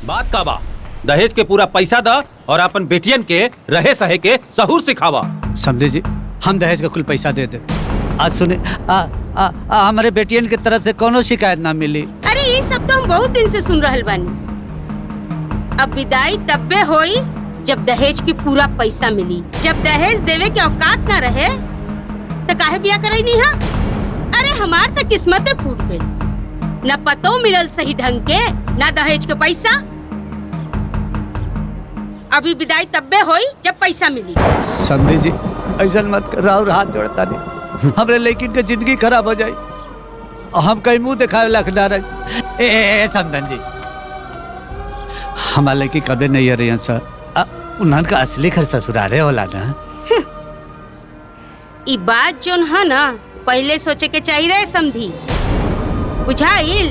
बात का बा दहेज के पूरा पैसा दा और अपन बेटियन के रहे सहे के सहूर सिखावा। समझे जी, हम दहेज का कुल पैसा दे दे। आज सुने हमारे बेटियन की तरफ से कोनो शिकायत ना मिली। अरे ये सब तो हम बहुत दिन से सुन रहल बानी। अब विदाई तब्बे होई जब दहेज की पूरा पैसा मिली। जब दहेज देवे के औकात ना रहे तो काहे बिया करई नहीं हा? अरे हमार तो किस्मते फूट गई, न पतो मिलल सही ढंग के ना दहेज के पैसा। अभी विदाई तब्बे होई जब पैसा मिली। समझे जी, ऐसा मत कर, और हाथ जोड़ता नहीं। हमरे लेकिन के जिंदगी खराब हो जाए, हम कहीं मुंह दिखावे लाख ना रहे। ए समधन जी, हमारे लड़की कभी नहीं आ रही सर। उनका असली घर ससुरारे होला ना। ई बात जोन है ना पहले सोचे के चाहिए रहे समधी, बुझाइल।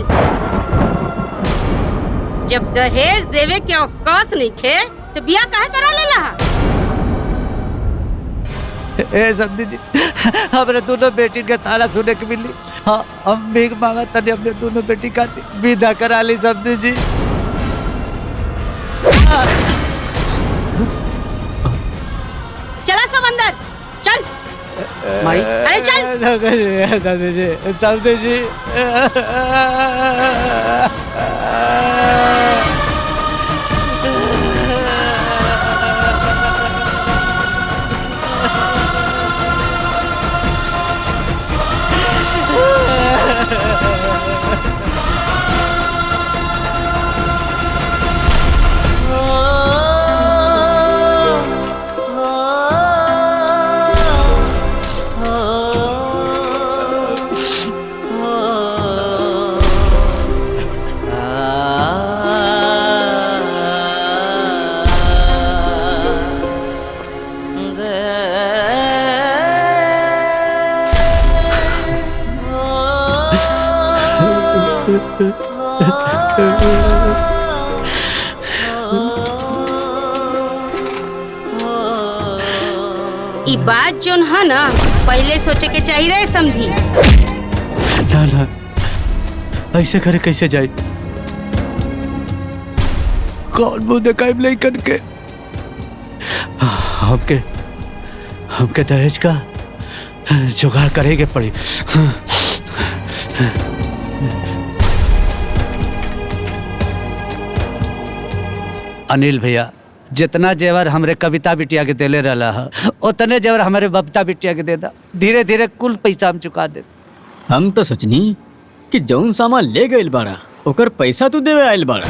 जब दहेज देवे के औकात नहीं थे तो बिया काहे करा लेला? ए समधी जी, हमारे दोनों बेटी का तारा सुने के मिली। हाँ, हम भीख मांगा तने अपने दोनों बेटी का विदा करा ली समधी जी। चला सब अंदर चल। माई, अरे चल। समधी जी, समधी जी। ई बात जोन है ना पहले सोचे के चाहिए रहे समधी। ना ना, ऐसे करे कैसे जाए? कौन मुंह दिखाई नहीं करके? हमके दहेज का जुगाड़ करेगे पड़ी। अनिल भैया, जितना जेवर हमरे कविता बिटिया के देले रहला है, उतने जेवर हमारे बबता बिटिया के दे दा। धीरे धीरे कुल पैसा हम चुका दे। हम तो सोचनी कि जौन सामान ले गइल बाड़ा ओकर पैसा तू देवे आइल बाड़ा।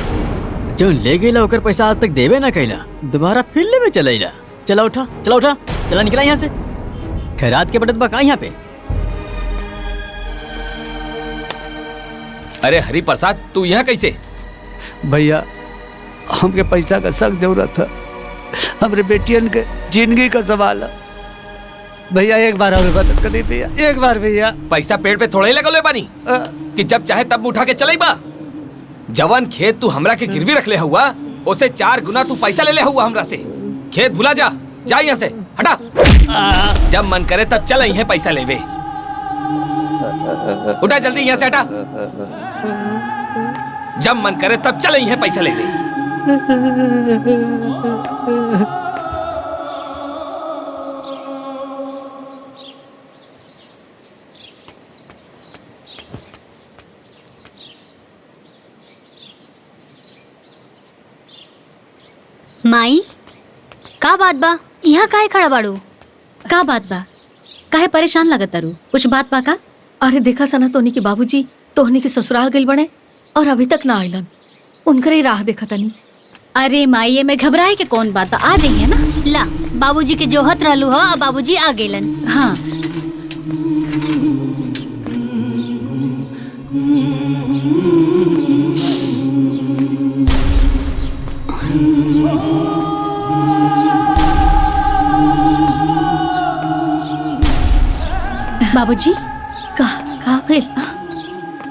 जौन ले गइला ओकर पैसा आज तक देवे ना कइला, दोबारा फिर लेवे चलैला। चला उठा, चला निकला यहाँ से। खैरात के बटत बा का यहाँ पे? अरे हरि प्रसाद, तू यहाँ कैसे? भैया, हमके पैसा का सख्त जरूरत है। हमरे बेटियन के जिंदगी का सवाल है। भैया एक बार हमें मदद कर दी भैया, एक बार भैया। पैसा पेड़ पे थोड़े ही लगल बानी कि जब चाहे तब उठा के चले बा। जवान खेत तू हमरा के गिरवी रख ले हुआ, उसे 4 गुना तू पैसा ले हुआ हमरा से। खेत भुला जा यहाँ से, हटा। जब मन करे तब चल यहाँ पैसा लेवे। उठा जल्दी यहाँ से, हटा। जब मन करे तब चल यहाँ पैसा लेवे। माई, का बात बा? यहाँ काहे खड़ा बाड़ू? का बात बा? काहे परेशान लगत तारू? कुछ बात बा का? अरे देखा सना, तोहनी के बाबूजी तोहनी के ससुराल गइल बने और अभी तक ना आइलन। उनकरे राह देखा तनी। अरे माई, में घबराए के कौन बात बा? आ जाइए ना। ला, बाबूजी के जोहत रहलू ह, अब बाबूजी आ गेलन। हाँ, बाबूजी।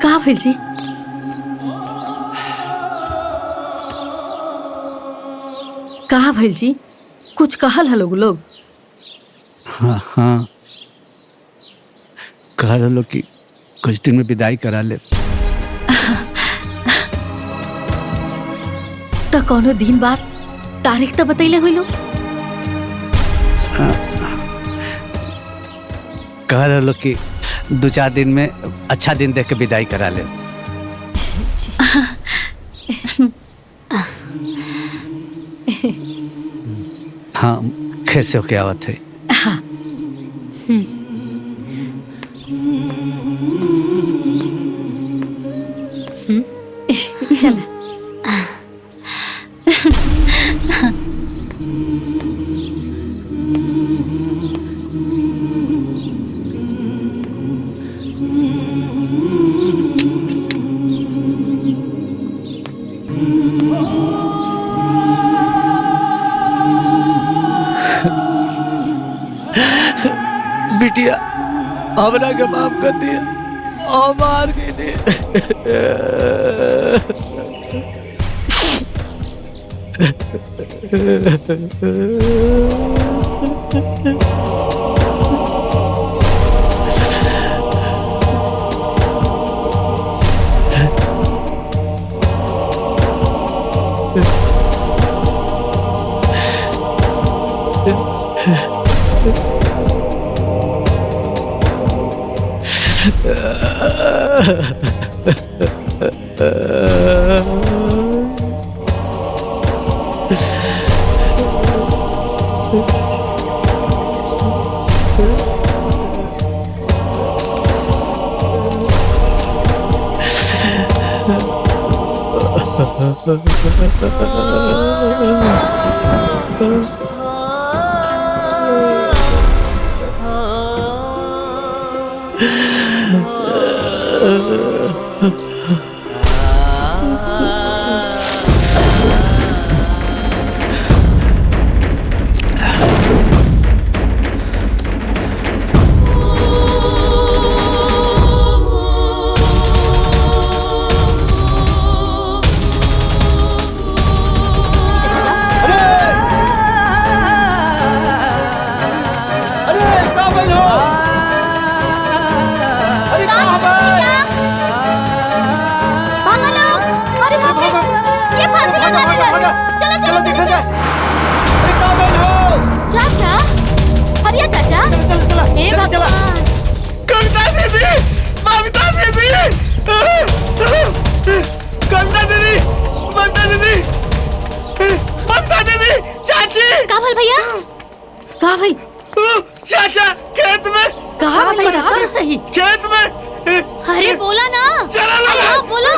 का भेल जी? का भेल जी? कुछ कहल है लोग? हाँ, कह रहे लोग कि कुछ दिन में विदाई करा ले। तो कोनो दिन बार तारीख तो बतैले हुई लो। कह रहे लोग कि 2-4 दिन में अच्छा दिन देख के विदाई करा ले। हाँ कैसे हो क्या आवत है। हाँ चला। बिटिया हमरा के माफ कर दिया और मार के दे। चाचा खेत में कहा बता सही। खेत में। अरे बोला ना। चला अरे हाँ बोला।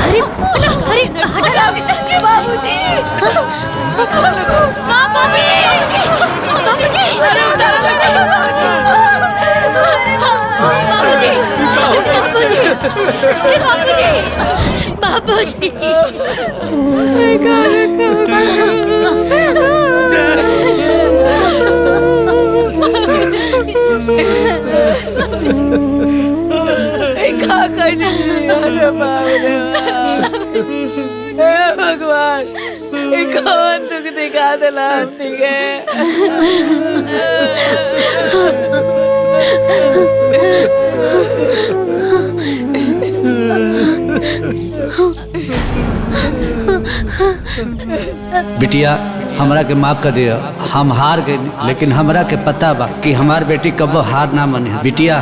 अरे अरे हटा बाबूजी। बाबूजी बाबूजी अरे बाबूजी बाबूजी भगवान कौन दुख दिखा दिला बिटिया हमरा के माफ कर दिया। हम हार गए लेकिन हमरा के पता बा कि हमार बेटी कबो हार ना माने। बिटिया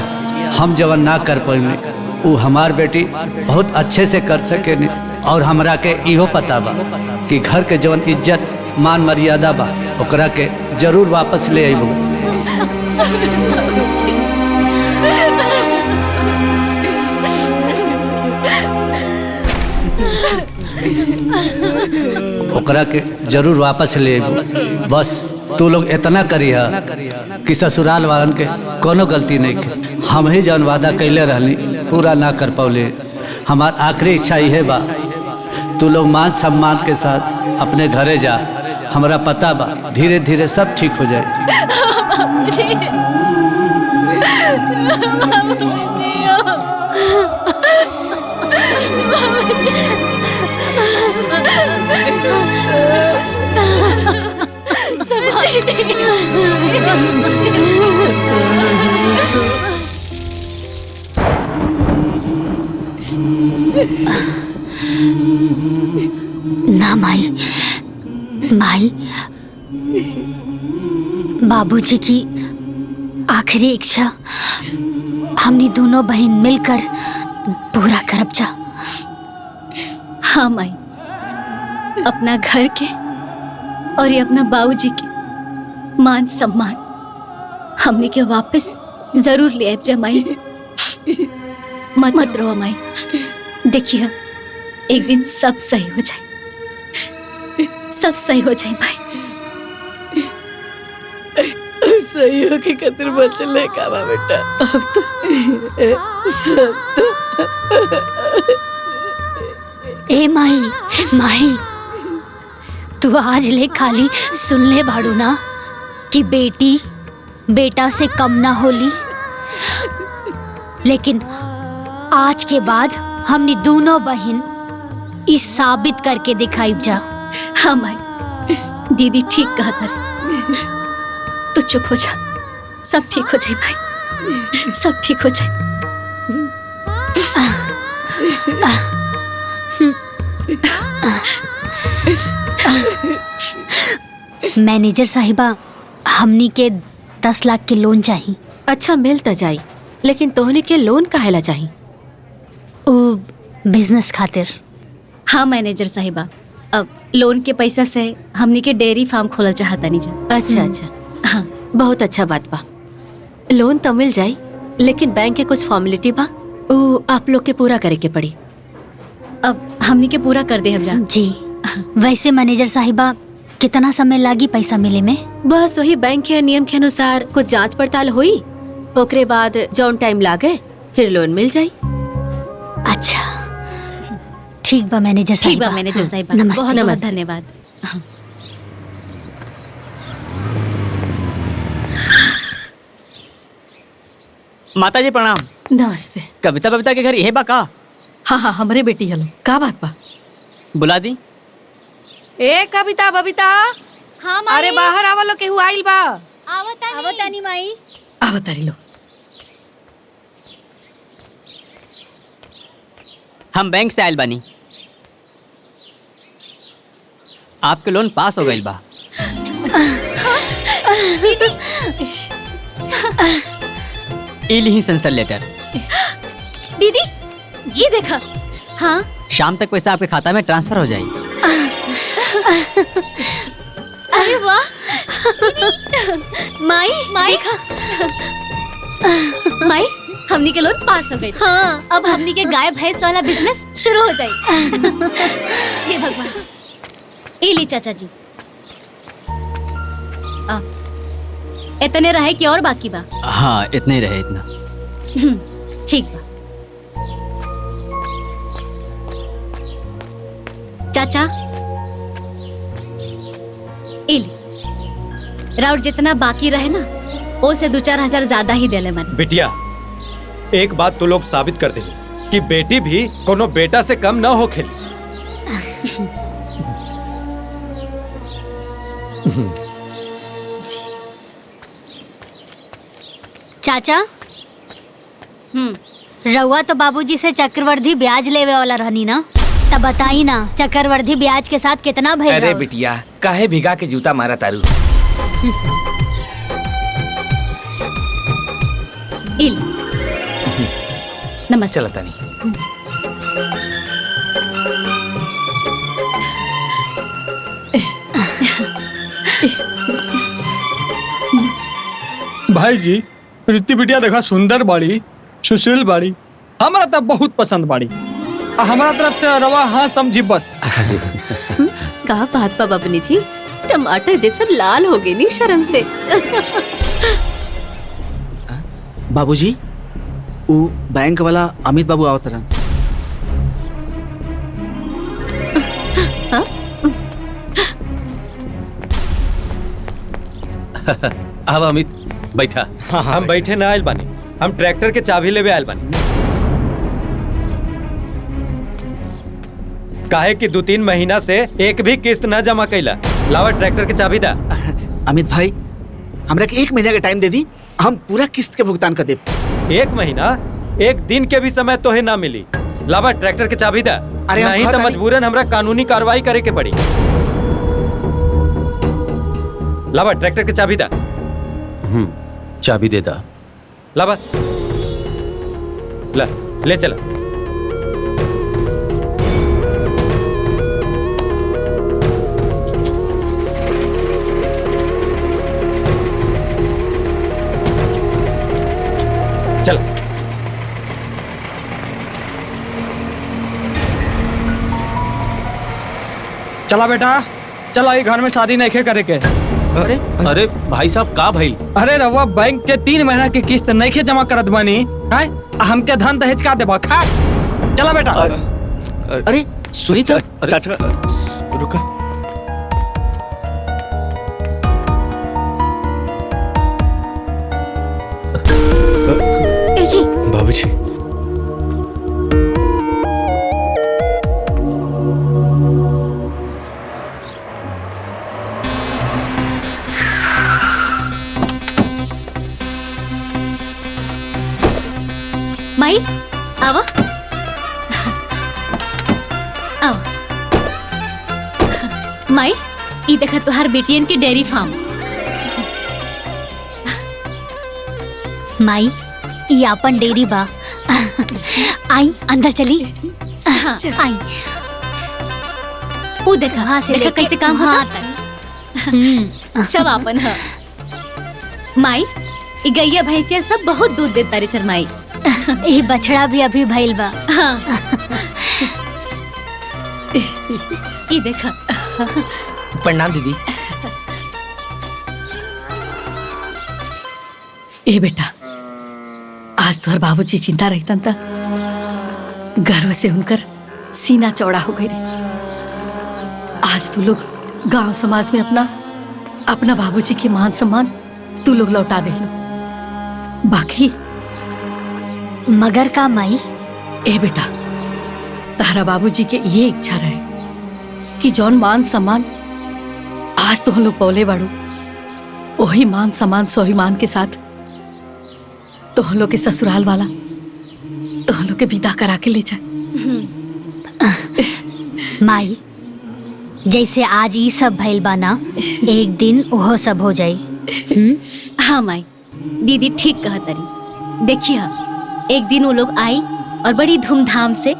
हम जवन ना कर पाइने वो हमार बेटी बहुत अच्छे से कर सके ने। और हमरा के इहो पता बा कि घर के जवन इज्जत मान मर्यादा बा ओकरा के जरूर वापस ले आइबू। ओकरा के जरूर वापस ले आइबू। बस तू लोग इतना करिहा कि ससुराल वालन के कोनो गलती नहीं के। हम ही जौन वादा कैले रहनी पूरा ना कर पौले। हमार आखिरी इच्छा यह बा तू लोग मान सम्मान के साथ अपने घरे जा। हमरा पता बा धीरे धीरे सब ठीक हो जाए। ना माई, माई बाबूजी की आखिरी इच्छा हमनी दोनों बहन मिलकर पूरा करब जा। हाँ माई, अपना घर के और ये अपना बाबूजी के मान सम्मान हमने के वापस जरूर ले आए माई। मत रो माई, देखिए एक दिन सब सही हो जाए, सब सही हो जाए माई। सही हो के कतर बचले का बा बेटा। अब तो सब तो ए माई, माई तू आज ले खाली सुन ले भाड़ू ना कि बेटी बेटा से कम ना होली, लेकिन आज के बाद हमने दोनों बहन इस साबित करके दिखाई जा। हाँ माई, दीदी ठीक कहा था। तू चुप हो जा, सब ठीक हो जाए भाई, सब ठीक हो जाए। मैनेजर साहिबा, हमनी के 10 लाख के लोन चाहिए। अच्छा मिलता जाई, लेकिन तोहनी के लोन काहेला चाहिए? ओ बिजनेस खातिर। हाँ मैनेजर साहिबा, अब लोन के पैसा से हमनी के डेयरी फार्म खोलना चाहता नहीं जा। अच्छा अच्छा, हाँ बहुत अच्छा बात बा। लोन तो मिल जाई, लेकिन बैंक के कुछ फॉर्मेलिटी बा, वो आप लोग के पूरा करे के पड़ी। अब हमनी के पूरा कर दे हम जा। जी वैसे मैनेजर साहिबा, कितना समय लागी पैसा मिले में? बस वही बैंक के नियम के अनुसार कुछ जांच पड़ताल हुई, ओकरे बाद जौन टाइम लागे फिर लोन मिल जाई। अच्छा ठीक बा मैनेजर ठीक साहिबा। बा मैनेजर साहिबा, नमस्ते। बहुत बहुत नमस्ते। धन्यवाद। हाँ। माता जी प्रणाम। नमस्ते। कविता बविता के घर यही बा का? हाँ हाँ, हमरे बेटी हलो। का बात बा? बुला दी। ए कविता बबिता, हाँ अरे बाहर आवा लो, केहू आइल बा। आवतानी माई। आवतारी लो। हम बैंक से आयल बानी, आपके लोन पास हो गइल बा। ई लिही सेंसर लेटर। दीदी ये देखा। हाँ शाम तक पैसा आपके खाता में ट्रांसफर हो जाएगी। अरे वाह माई, माई, माई हमनी के लोन पास हो गई। हाँ अब हमनी के गाय भैंस वाला बिजनेस शुरू हो जाए। हे भगवान। ए ली चाचा जी, इतने रहे कि और बाकी बा? हाँ इतने ही रहे, इतना। ठीक बा। चाचा ए ली, राउर जितना बाकी रहे ना, वो से 2-4 हजार ज्यादा ही देले मन। बिटिया, एक बात तो लोग साबित कर दे कि बेटी भी कोनो बेटा से कम ना हो खेली। चाचा, रउआ तो बाबूजी से चक्रवर्ती ब्याज लेवे वाला रहनी ना, तब बताई ना चक्रवर्ती ब्याज के साथ कितना भइल? अरे बिटिया, काहे भिगा के जूता मारा तारू? इल नमस्ते। चला तानी। भाई जी, रित्ती बिटिया देखा सुंदर बाड़ी, सुशील बाड़ी, हमारा तो बहुत पसंद बाड़ी। हमारा तरफ से रवा हाँ समझी बस। का बात बा बबनी जी, टमाटर जैसे लाल हो गई नी शर्म से। बाबूजी, वो बैंक वाला अमित बाबू आवत रहन। अब अमित बैठा। हम बैठे ना आयल बानी, हम ट्रैक्टर के चाबी लेवे आयल बानी। काहे कि 2-3 महीना से एक भी किस्त न जमा कैला। लावा ट्रैक्टर के चाबी दा। अमित भाई, हमरा के 1 महीना का टाइम दे दी, हम पूरा किस्त के भुगतान कर देब। 1 महीना? 1 दिन के भी समय तोहे ना मिली। लावा ट्रैक्टर के चाबी दा। अरे हम नहीं तो भागा नहीं। मजबूरन हमरा कानूनी कार्रवाई करे के पड़ी। लावा ट्रैक्टर के चाबी दा। चाबी दे दा। लावा ला ले चला। चला चला बेटा, चला ये घर में शादी नहीं करे के। अरे अरे भाई साहब का भाई? अरे रवा बैंक के 3 महीना की किस्त नहीं के जमा करत बानी है, हमके धन दहेज का देबा खा। चला बेटा। अरे सुनी तो चाचा रुका। ए जी बाबूजी माई आवा आवा। माई ई देखा तुहार बेटियन के डेयरी फार्म। माई ये अपन डेयरी बा। आई अंदर चली। आई वो देखा वहाँ से देखा लेके कैसे काम वहाँ होता। सब आपन है। माई ई गैया भैंसिया सब बहुत दूध देता रे चल माई। ये बछड़ा भी अभी भइल बा। हाँ ई देखा। प्रणाम दीदी। ए बेटा, आज तोहर बाबूजी चिंता रहतन त गर्व से उनकर सीना चौड़ा हो गई रे। आज तू लोग गांव समाज में अपना बाबूजी के मान सम्मान तू लोग लौटा दे। बाकी मगर का माई? ए बेटा, तारा बाबूजी के ये इच्छा रहे कि जौन मान सम्मान आज तो हम लोग पौले बाड़ू, वही मान सम्मान स्वाभिमान के साथ तो हम लोग के ससुराल वाला तो हम लोग के विदा करा के ले जाए। माई जैसे आज ये सब भइल बा ना, एक दिन वो सब हो जाई। हाँ माई, दीदी ठीक कहा तरी। देखिए एक दिन वो लोग आई और बड़ी धूमधाम से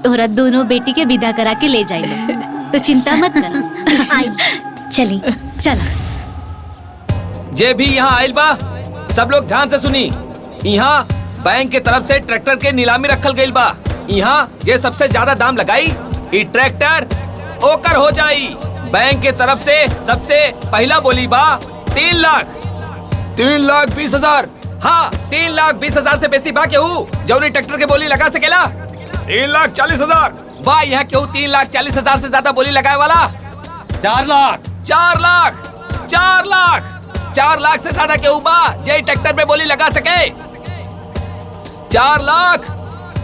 तोहरा दोनों बेटी के विदा करा के ले जाएंगे, तो चिंता मत कर। आई चली। चला। जे भी यहाँ आयल बा सब लोग ध्यान से सुनी। यहाँ बैंक के तरफ से ट्रैक्टर के नीलामी रखल गइल बा। यहाँ जे सबसे ज्यादा दाम लगाई ई ट्रैक्टर ओकर हो जाई। बैंक के तरफ से सबसे पहला बोली बा 3 लाख। 3,20,000। हाँ 3,20,000 से बेसी बा केहू जौनी ट्रैक्टर के बोली लगा सकेला? 3,40,000। बा यहाँ केहू 3,40,000 से ज्यादा बोली लगाए वाला? 4 लाख। 4 लाख। 4 लाख। 4 लाख से ज्यादा केहू बा जे ट्रैक्टर पे बोली लगा सके? 4 लाख।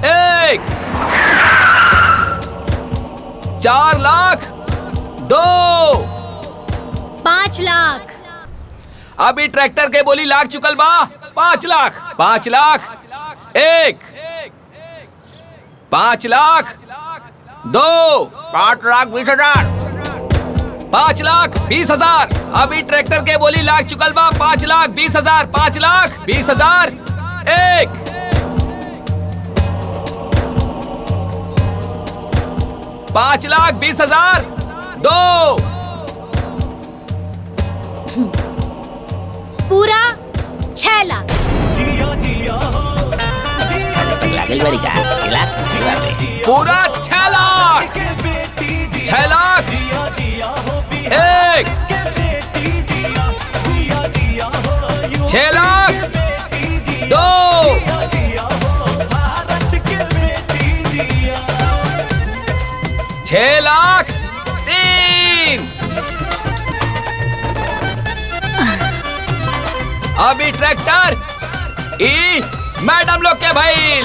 1। 4 लाख। 2। 5 लाख। अभी ट्रैक्टर के बोली लाख चुकल बा 5 लाख। 5 लाख। 1। 5 लाख। 2। 5,20,000। 5,20,000। अभी ट्रैक्टर के बोली लाख चुकल बा 5,20,000। 5,20,000। 1। 5,20,000। 2। पूरा 6 लाख। पूरा 6 लाख। 6 लाख। 1। 6 लाख। 2। 6 लाख। 3। अभी ट्रैक्टर ई मैडम लोग के भाई।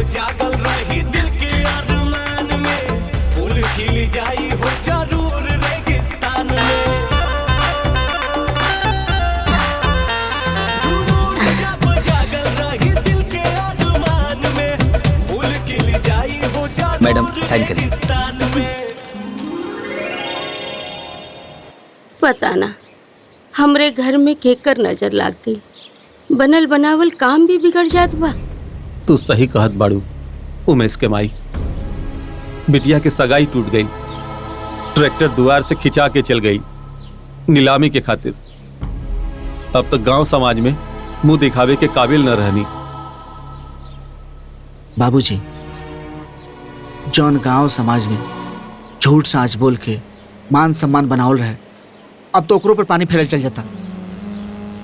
जागल रही दिल के अरमान में, फूल खिल जाई हो जरूर रेगिस्तान में। जब जागल मैडम साइन करिए। पता ना हमरे घर में केकर नजर लाग गई, बनल बनावल काम भी बिगड़ जात बा। तू सही कहत बाड़ू उमेश के माई। बिटिया के सगाई टूट गई, ट्रैक्टर दुआर से खिंचा के चल गई नीलामी के खातिर। अब तक गांव समाज में मुंह दिखावे के काबिल न रहनी। बाबूजी, जौन गांव समाज में झूठ साँच बोल के मान सम्मान बनावल रहे, अब तो ओकरों पर पानी फेरल चल जाता।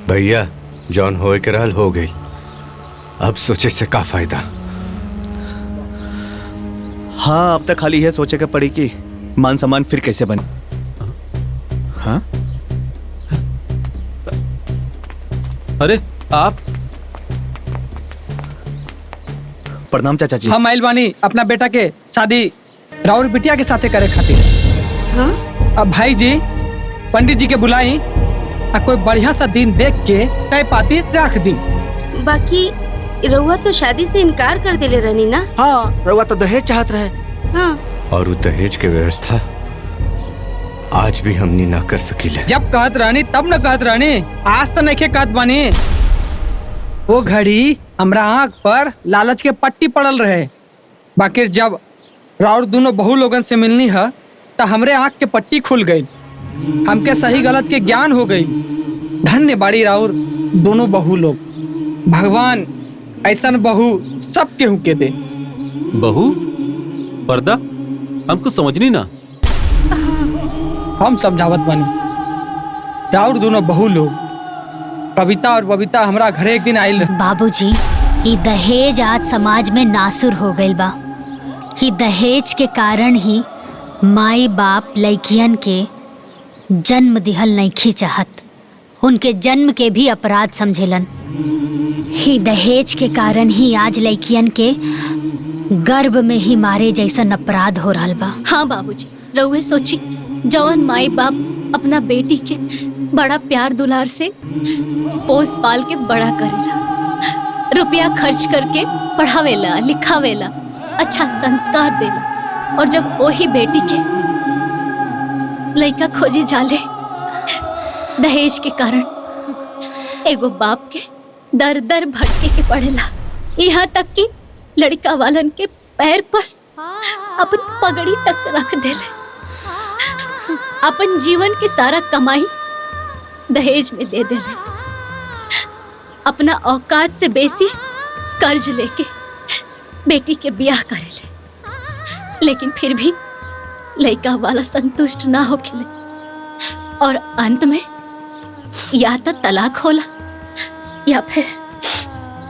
भैया जौन होए के रहल हो गई, अब सोचे से का फायदा। हाँ, अब तक खाली यह सोचे के पड़ी कि मान सम्मान फिर कैसे बने। हाँ? अरे आप? प्रणाम चाचा जी। हम आइल बानी अपना बेटा के शादी राउर बिटिया के साथे करे खातिर। हाँ? अब भाई जी पंडित जी के बुलाई आ कोई बढ़िया सा दिन देख के तय पाती रख दी। बाकी रउआ तो शादी से इनकार कर देले रहनी ना। हाँ, रउआ तो दहेज चाहत रहे। हाँ। और वो दहेज के व्यवस्था आज भी हमनी ना कर सकीले। जब कहत रहनी तब न कहत रहनी, आज तो नहीं कहत बानी। वो घड़ी हमरा आँख पर लालच के पट्टी पड़ल रहे, बाकी जब राउर दोनों बहू लोगन से मिलनी है तो हमरे आँख के पट्टी खुल गई, हमके सही गलत के ज्ञान हो गई। धन्य बाड़ी राउर दोनों बहू लोग। भगवान ऐसन बहू सब केहू के दे। बहू? पर्दा? हमको समझनी ना। हम समझावत बानी। राउर दोनों बहू लोग कविता और बबीता हमरा घरे एक दिन आइल रहे। बाबूजी, ये दहेज आज समाज में नासुर हो गइल बा। ये दहेज के कारण ही माई बाप लड़कियन के जन्म दिहल नइखे चाहत, उनके जन्म के भी अपराध समझेलन। ही दहेज के कारण ही आज लड़कियन के गर्भ में ही मारे जैसन अपराध हो रहल बा। हाँ बाबूजी, रउए सोची जवन माई बाप अपना बेटी के बड़ा प्यार दुलार से पोस पाल के बड़ा करेला, रुपया खर्च करके पढ़ावेला लिखावेला, अच्छा संस्कार देला, और जब वही बेटी के लड़का खोजे जाले दहेज के कारण एगो बाप के दर दर भटके के पड़ेला। यहाँ तक कि लड़का वालन के पैर पर अपन पगड़ी तक रख देले। अपन जीवन की सारा कमाई दहेज में दे देले, अपना औकात से बेसी कर्ज लेके बेटी के ब्याह करेले, लेकिन फिर भी लड़का वाला संतुष्ट ना हो खेले और अंत में या तो तलाक होला या फिर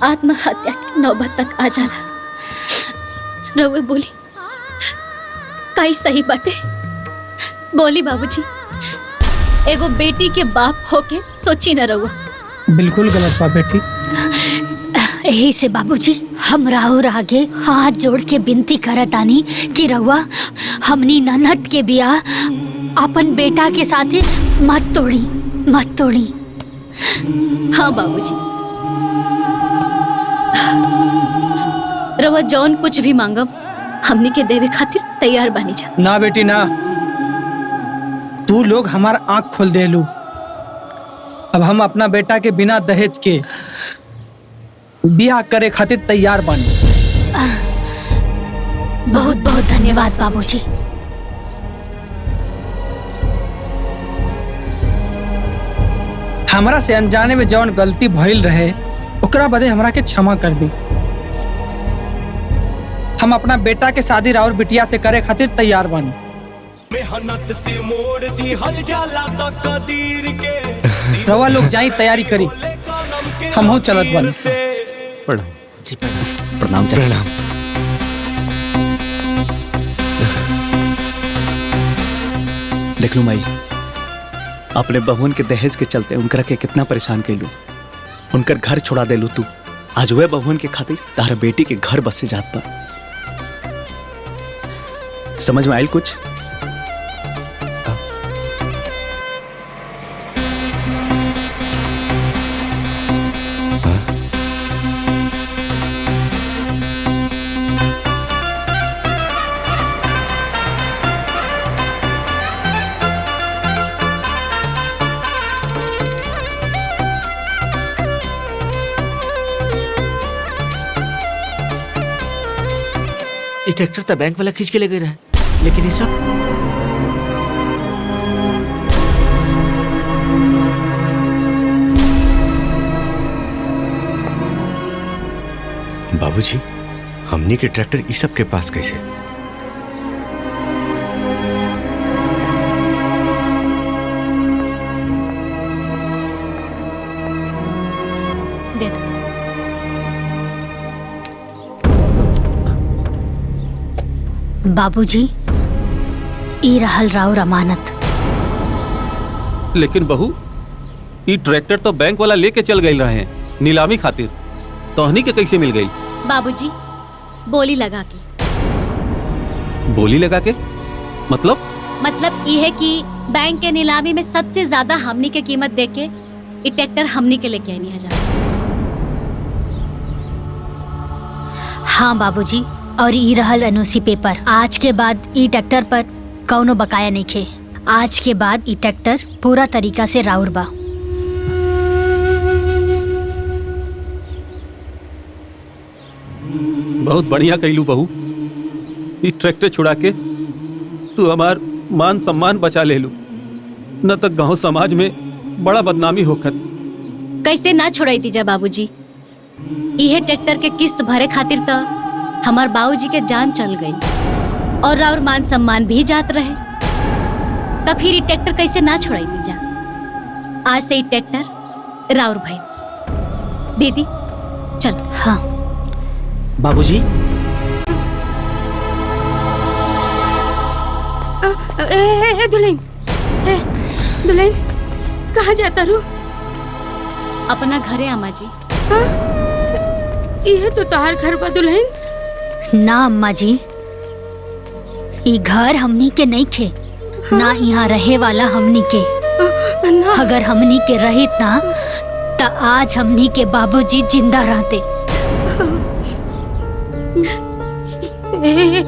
आत्महत्या की नौबत तक आ जाला। रउए बोली काई सही बाटे? बोली बाबूजी, एगो बेटी के बाप होके सोची न रउआ। बिल्कुल गलत बा बेटी। यही से बाबूजी हम राहुल आगे हाथ जोड़ के विनती करत आनी कि रउआ हमनी ननद के बियाह अपन बेटा के साथे मत तोड़ी। हाँ बाबूजी, रउआ जौन कुछ भी मांगब हमनी के देवे खातिर तैयार बानी जा। ना बेटी ना, तू लोग हमार आंख खोल दे लू। अब हम अपना बेटा के बिना दहेज के बियाह करे खातिर तैयार बानी। बहुत बहुत धन्यवाद बाबूजी। हमरा से अनजाने में जौन गलती भइल रहे ओकरा बदे हमरा के क्षमा कर दी। हम अपना बेटा के शादी राउर बिटिया से करे खातिर तैयार बानी। मेहनत से मोड़ दी हल जाला तक कदीर के। रवा लोग जाई तैयारी करी, हम हो चलत बानी। प्रणाम जी। प्रणाम चाचा। देख लू माई, अपने बहुन के दहेज के चलते उनकरा के कितना परेशान कैलू, उनकर घर छोड़ा देलू तू। आज वह बहुन के खातिर तारा बेटी के घर बसे जात बा। समझ में आयल कुछ? ये ट्रैक्टर तो बैंक वाला खींच के ले गए रहे, लेकिन ये सब बाबूजी, हमनी के ट्रैक्टर इस सब के पास कैसे? दे दो। बाबूजी, ई रहल राउर अमानत। लेकिन बहू, ई ट्रैक्टर तो बैंक वाला लेके चल गई रहे नीलामी खातिर, तोहनी के कैसे मिल गई? बाबूजी, बोली लगा के। बोली लगा के? मतलब ये है कि बैंक के नीलामी में सबसे ज्यादा हमनी के कीमत दे के ये ट्रैक्टर हमनी के लेके आनी है। हाँ बाबूजी, और ई रहल एनओसी पेपर। आज के बाद ई ट्रैक्टर पर कौनो बकाया नहीं खे। आज के बाद ई ट्रैक्टर पूरा तरीका से राउर बा। बहुत बढ़िया कैलू बहू, ई ट्रैक्टर छुड़ा के तू हमार मान सम्मान बचा ले लू, न तक गांव समाज में बड़ा बदनामी होखत। कैसे ना छोड़ाई दीजा बाबूजी, यह ट्रैक्टर के किस्त भरे खातिर तो हमार बाबूजी के जान चल गई और राउर मान सम्मान भी जात रहे, तब फिर ये ट्रैक्टर कैसे ना छोड़ाई दीजा। आज से ये ट्रैक्टर राउर भाई। दीदी चल। हाँ बाबूजी, दुल्हन, दुल्हन कहाँ जाता रू? अपना घरे अम्मा जी। यह तो तोहार घर बा दुल्हन। ना अम्मा जी, ई घर हमनी के नहीं खे, ना यहाँ रहे वाला हमनी के। अगर हमनी के रहित ना तो आज हमनी के बाबूजी जिंदा रहते।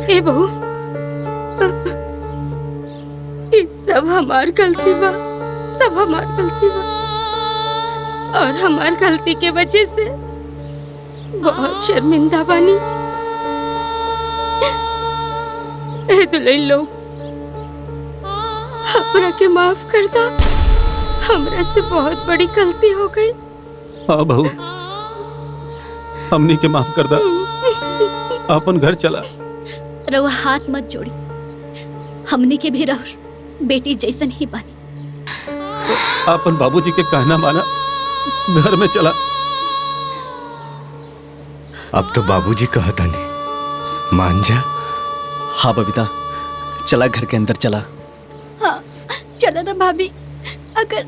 ए बहू, ये सब हमार गलती बा, सब हमार गलती बा, और हमार गलती के वजह से बहुत शर्मिंदा बानी। ए दुल्हन लोग, हमरा के माफ कर दो, हमरा से बहुत बड़ी गलती हो गई। हाँ बहू, हमनी के माफ कर दा, अपन घर चला। रउआ हाथ मत जोड़ी, हमनी के भी रहो बेटी जैसन ही बानी। अपन बाबूजी के कहना माना, घर में चला। अब तो बाबूजी कहता नहीं, मान जा। हाँ बबीता, चला घर के अंदर चला। हाँ चलो ना भाभी, अगर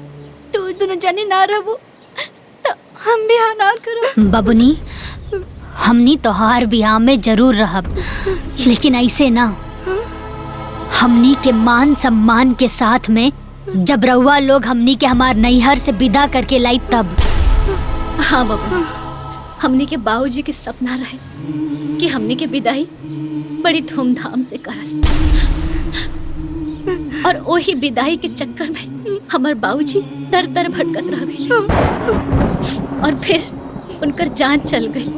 तू दोनों जाने ना रहो तो हम भी हाँ ना करो। बबुनी, हमनी तोहार बियाह में जरूर रहब, लेकिन ऐसे ना। हमनी के मान सम्मान के साथ में जब रउआ लोग हमनी के हमार नैहर से विदा करके लाई तब। हाँ बाबा, हमनी के बाबूजी के सपना रहे कि हमनी के विदाई बड़ी धूमधाम से करस, और वही विदाई के चक्कर में हमार बाबूजी दर दर भटकत रह गई, और फिर उनकर जान चल गई,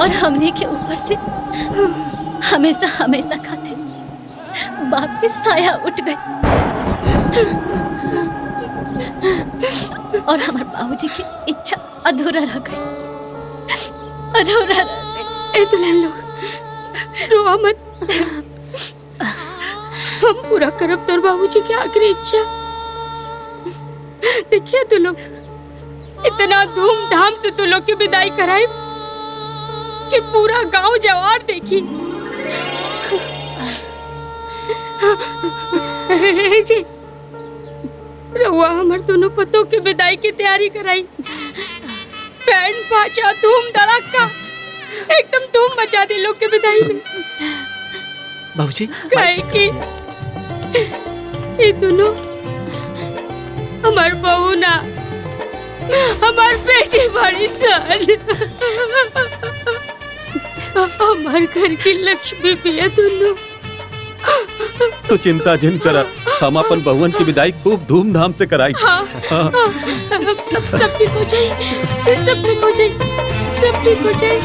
और हमने के ऊपर से हमेशा हमेशा खाते बाप पे साया उठ गई, और हमारे बाबूजी की इच्छा अधूरा रह गई, अधूरा रह गई। ए दुल्हन लोग, रो मत, हम पूरा करब तोर बाबूजी की आखिरी इच्छा। देखिए तू लोग, इतना धूमधाम से तू लोग की विदाई कराई कि पूरा गांव जवार देखी। जी रहुआ हमार दोनों पतों की विदाई की तैयारी कराई। बैंड बाजा धूम धड़ाका, एकदम धूम मचा दी लोग की विदाई में। बाबूजी, काहे कि ये दोनों हमार बहू ना, हमार बेटी बड़ी सन, हमार घर की लक्ष्मी भी है दोनों। तो चिंता जिन करा, हम अपन बहुवन की विदाई खूब धूमधाम से कराई। हाँ, हाँ। अब सब ठीक हो जाए, सब ठीक हो जाए, सब ठीक हो जाए।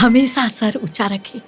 हमेशा सर ऊंचा रखे।